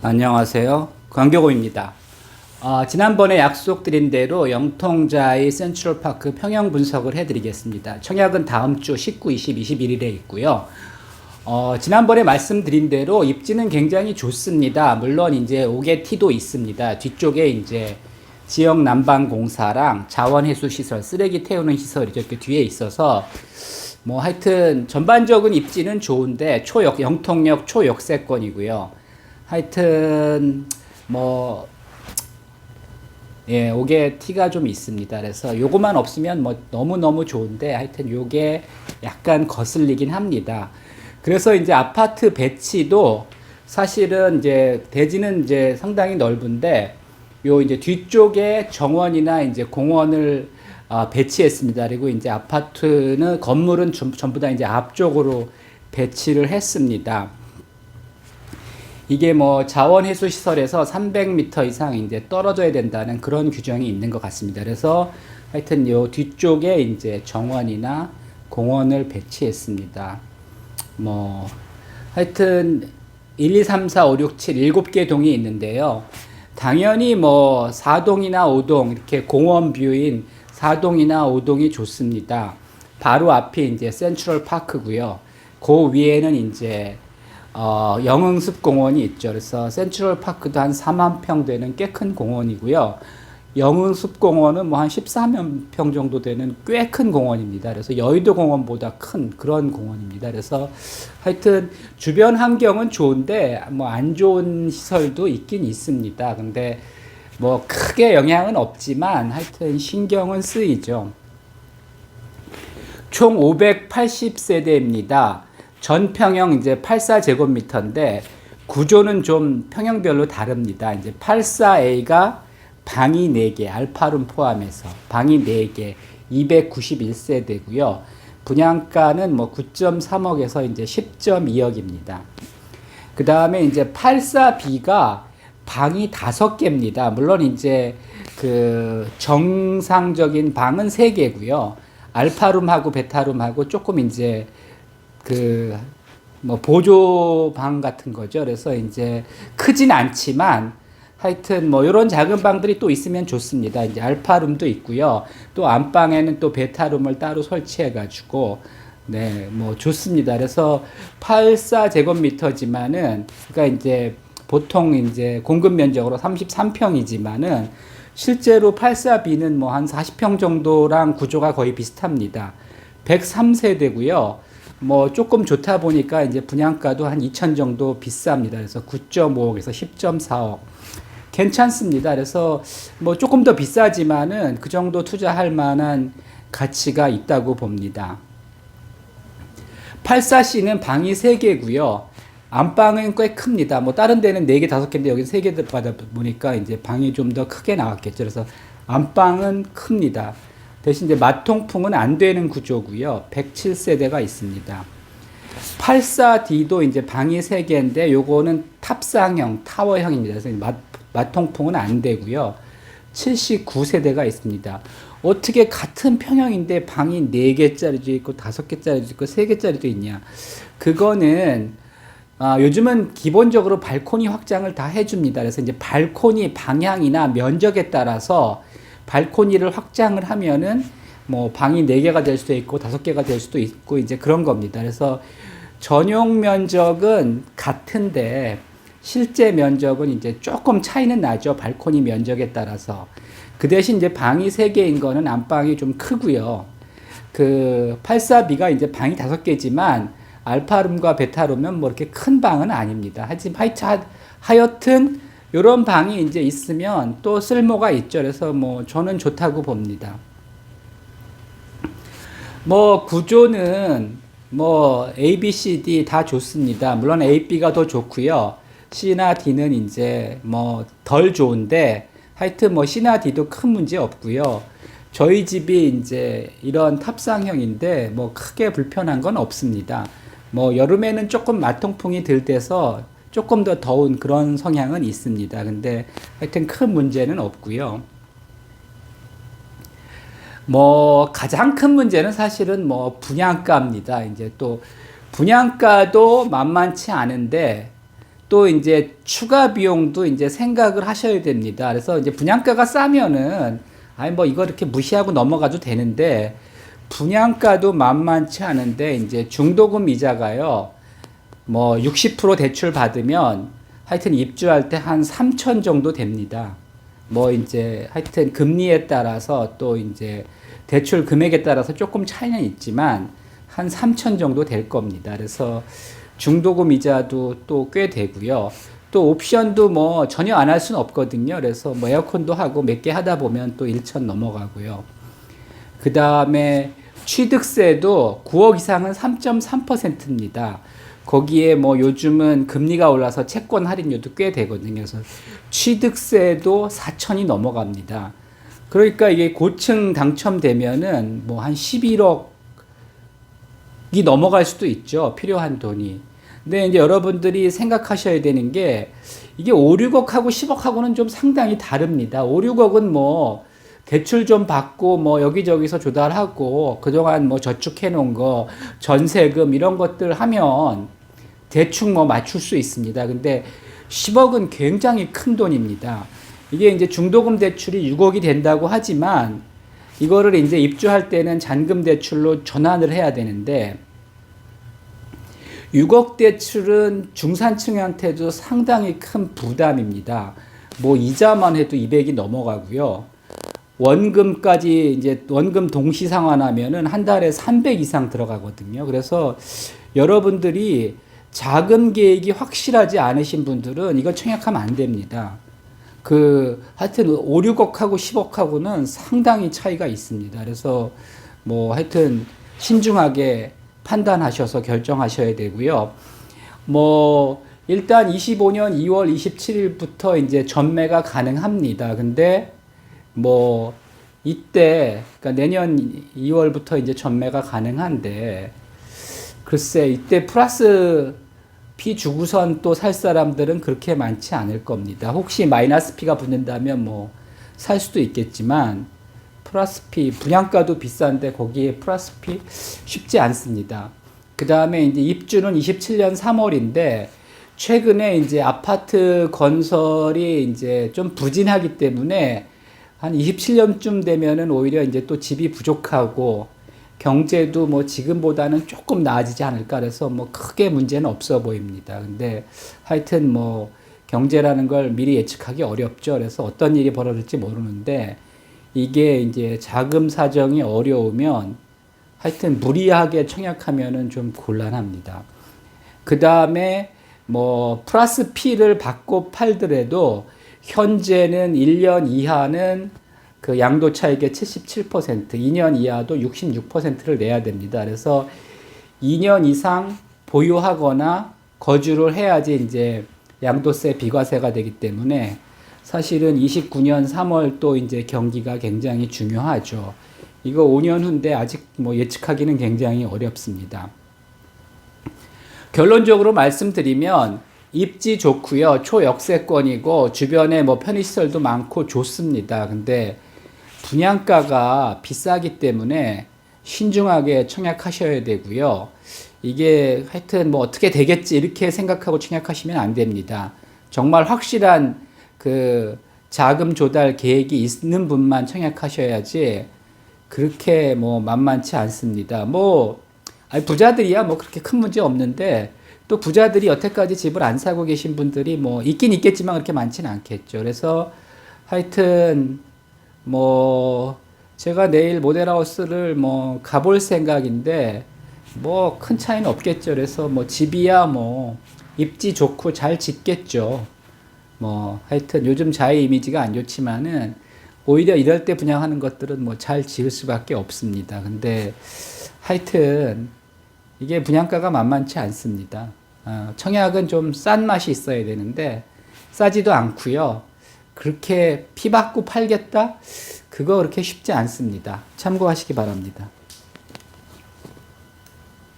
안녕하세요. 광교고입니다. 지난번에 약속드린 대로 영통자이 센트럴파크 평형 분석을 해드리겠습니다. 청약은 다음 주 19, 20, 21일에 있고요. 지난번에 말씀드린 대로 입지는 굉장히 좋습니다. 물론 이제 오게티도 있습니다. 뒤쪽에 이제 지역 난방 공사랑 자원해수 시설, 쓰레기 태우는 시설이 이렇게 뒤에 있어서 뭐 하여튼 전반적인 입지는 좋은데 영통역 초역세권이고요. 하여튼 뭐 예, 요게 티가 좀 있습니다. 그래서 요거만 없으면 뭐 너무너무 좋은데 하여튼 요게 약간 거슬리긴 합니다. 그래서 이제 아파트 배치도 사실은 이제 대지는 이제 상당히 넓은데 요 이제 뒤쪽에 정원이나 이제 공원을 배치했습니다. 그리고 이제 아파트는 건물은 전부 다 이제 앞쪽으로 배치를 했습니다. 이게 뭐 자원해수 시설에서 300m 이상 이제 떨어져야 된다는 그런 규정이 있는 것 같습니다. 그래서 하여튼 요 뒤쪽에 이제 정원이나 공원을 배치했습니다. 뭐 하여튼 1, 2, 3, 4, 5, 6, 7, 7개 동이 있는데요. 당연히 뭐 4동이나 5동 이렇게 공원 뷰인 4동이나 5동이 좋습니다. 바로 앞이 이제 센트럴 파크고요. 그 위에는 이제 영흥숲공원이 있죠. 그래서 센트럴 파크도 한 4만 평 되는 꽤 큰 공원이고요. 영흥숲공원은 뭐 한 14만 평 정도 되는 꽤 큰 공원입니다. 그래서 여의도 공원보다 큰 그런 공원입니다. 그래서 하여튼 주변 환경은 좋은데 뭐 안 좋은 시설도 있긴 있습니다. 근데 뭐 크게 영향은 없지만 하여튼 신경은 쓰이죠. 총 580세대입니다. 전평형 이제 84제곱미터인데 구조는 좀 평형별로 다릅니다. 이제 84A가 방이 4개, 알파룸 포함해서 방이 4개, 291세대고요. 분양가는 뭐 9.3억에서 이제 10.2억입니다. 그 다음에 이제 84B가 방이 5개입니다. 물론 이제 그 정상적인 방은 3개고요. 알파룸하고 베타룸하고 조금 이제 그 뭐 보조방 같은 거죠. 그래서 이제 크진 않지만 하여튼 뭐 이런 작은 방들이 또 있으면 좋습니다. 이제 알파룸도 있고요. 또 안방에는 또 베타룸을 따로 설치해 가지고 네, 뭐 좋습니다. 그래서 84제곱미터지만은 그러니까 이제 보통 이제 공급 면적으로 33평이지만은 실제로 84B는 뭐 한 40평 정도랑 구조가 거의 비슷합니다. 103세대고요. 뭐 조금 좋다 보니까 이제 분양가도 한 2천 정도 비쌉니다. 그래서 9.5억에서 10.4억. 괜찮습니다. 그래서 뭐 조금 더 비싸지만은 그 정도 투자할 만한 가치가 있다고 봅니다. 84C는 방이 3개고요. 안방은 꽤 큽니다. 뭐 다른 데는 4개, 5개인데 여기 3개 받아 보니까 이제 방이 좀 더 크게 나왔겠죠. 그래서 안방은 큽니다. 대신 이제 마통풍은 안 되는 구조고요. 107세대가 있습니다. 84D도 이제 방이 3개인데 요거는 탑상형, 타워형입니다. 그래서 마통풍은 안 되고요. 79세대가 있습니다. 어떻게 같은 평형인데 방이 4개짜리도 있고 5개짜리도 있고 3개짜리도 있냐. 그거는 요즘은 기본적으로 발코니 확장을 다 해줍니다. 그래서 이제 발코니 방향이나 면적에 따라서 발코니를 확장을 하면은 뭐 방이 4개가 될 수도 있고 5개가 될 수도 있고 이제 그런 겁니다. 그래서 전용 면적은 같은데 실제 면적은 이제 조금 차이는 나죠. 발코니 면적에 따라서. 그 대신 이제 방이 3개인 거는 안방이 좀 크고요. 그 84B가 이제 방이 5개지만 알파룸과 베타룸은 뭐 이렇게 큰 방은 아닙니다. 하여튼 요런 방이 이제 있으면 또 쓸모가 있죠. 그래서 뭐 저는 좋다고 봅니다. 뭐 구조는 뭐 A, B, C, D 다 좋습니다. 물론 A, B가 더 좋고요. C나 D는 이제 뭐 덜 좋은데 하여튼 뭐 C나 D도 큰 문제 없고요. 저희 집이 이제 이런 탑상형인데 뭐 크게 불편한 건 없습니다. 뭐 여름에는 조금 마통풍이 들 때서 조금 더 더운 그런 성향은 있습니다. 근데 하여튼 큰 문제는 없고요. 뭐 가장 큰 문제는 사실은 뭐 분양가입니다. 이제 또 분양가도 만만치 않은데 또 이제 추가 비용도 이제 생각을 하셔야 됩니다. 그래서 이제 분양가가 싸면은 아니 뭐 이거 이렇게 무시하고 넘어가도 되는데 분양가도 만만치 않은데 이제 중도금 이자가요. 뭐 60% 대출 받으면 하여튼 입주할 때 한 3천 정도 됩니다. 뭐 이제 하여튼 금리에 따라서 또 이제 대출 금액에 따라서 조금 차이는 있지만 한 3천 정도 될 겁니다. 그래서 중도금 이자도 또 꽤 되고요. 또 옵션도 뭐 전혀 안 할 수는 없거든요. 그래서 뭐 에어컨도 하고 몇 개 하다 보면 또 1천 넘어가고요. 그 다음에 취득세도 9억 이상은 3.3%입니다. 거기에 뭐 요즘은 금리가 올라서 채권 할인율도 꽤 되거든요. 그래서 취득세도 4천이 넘어갑니다. 그러니까 이게 고층 당첨되면은 뭐 한 11억이 넘어갈 수도 있죠. 필요한 돈이. 근데 이제 여러분들이 생각하셔야 되는 게 이게 5, 6억하고 10억하고는 좀 상당히 다릅니다. 5, 6억은 뭐 대출 좀 받고 뭐 여기저기서 조달하고 그동안 뭐 저축해 놓은 거 전세금 이런 것들 하면 대충 뭐 맞출 수 있습니다. 근데 10억은 굉장히 큰 돈입니다. 이게 이제 중도금 대출이 6억이 된다고 하지만 이거를 이제 입주할 때는 잔금 대출로 전환을 해야 되는데 6억 대출은 중산층한테도 상당히 큰 부담입니다. 뭐 이자만 해도 200이 넘어가고요. 원금까지 이제 원금 동시 상환하면은 한 달에 300 이상 들어가거든요. 그래서 여러분들이 자금 계획이 확실하지 않으신 분들은 이거 청약하면 안 됩니다. 하여튼 5, 6억하고 10억하고는 상당히 차이가 있습니다. 그래서 뭐 하여튼 신중하게 판단하셔서 결정하셔야 되고요. 뭐 일단 25년 2월 27일부터 이제 전매가 가능합니다. 근데 뭐 이때 그러니까 내년 2월부터 이제 전매가 가능한데 글쎄 이때 플러스 P 주고선 또 살 사람들은 그렇게 많지 않을 겁니다. 혹시 마이너스 P가 붙는다면 뭐 살 수도 있겠지만 플러스 P 분양가도 비싼데 거기에 플러스 P 쉽지 않습니다. 그 다음에 이제 입주는 27년 3월인데 최근에 이제 아파트 건설이 이제 좀 부진하기 때문에 한 27년쯤 되면은 오히려 이제 또 집이 부족하고 경제도 뭐 지금보다는 조금 나아지지 않을까 그래서 뭐 크게 문제는 없어 보입니다. 근데 하여튼 뭐 경제라는 걸 미리 예측하기 어렵죠. 그래서 어떤 일이 벌어질지 모르는데 이게 이제 자금 사정이 어려우면 하여튼 무리하게 청약하면은 좀 곤란합니다. 그 다음에 뭐 플러스 P를 받고 팔더라도 현재는 1년 이하는 그 양도 차익의 77%, 2년 이하도 66%를 내야 됩니다. 그래서 2년 이상 보유하거나 거주를 해야지 이제 양도세 비과세가 되기 때문에 사실은 29년 3월 또 이제 경기가 굉장히 중요하죠. 이거 5년 후인데 아직 뭐 예측하기는 굉장히 어렵습니다. 결론적으로 말씀드리면 입지 좋고요. 초역세권이고 주변에 뭐 편의시설도 많고 좋습니다. 근데 분양가가 비싸기 때문에 신중하게 청약하셔야 되고요. 이게 하여튼 뭐 어떻게 되겠지 이렇게 생각하고 청약하시면 안 됩니다. 정말 확실한 그 자금 조달 계획이 있는 분만 청약하셔야지 그렇게 뭐 만만치 않습니다. 뭐 부자들이야 뭐 그렇게 큰 문제 없는데 또 부자들이 여태까지 집을 안 사고 계신 분들이 뭐 있긴 있겠지만 그렇게 많지는 않겠죠. 그래서 하여튼 뭐 제가 내일 모델하우스를 뭐 가볼 생각인데 뭐 큰 차이는 없겠죠. 그래서 뭐 집이야 뭐 입지 좋고 잘 짓겠죠. 뭐 하여튼 요즘 자의 이미지가 안 좋지만은 오히려 이럴 때 분양하는 것들은 뭐 잘 지을 수밖에 없습니다. 근데 하여튼 이게 분양가가 만만치 않습니다. 청약은 좀 싼 맛이 있어야 되는데 싸지도 않고요. 그렇게 피 받고 팔겠다? 그거 그렇게 쉽지 않습니다. 참고하시기 바랍니다.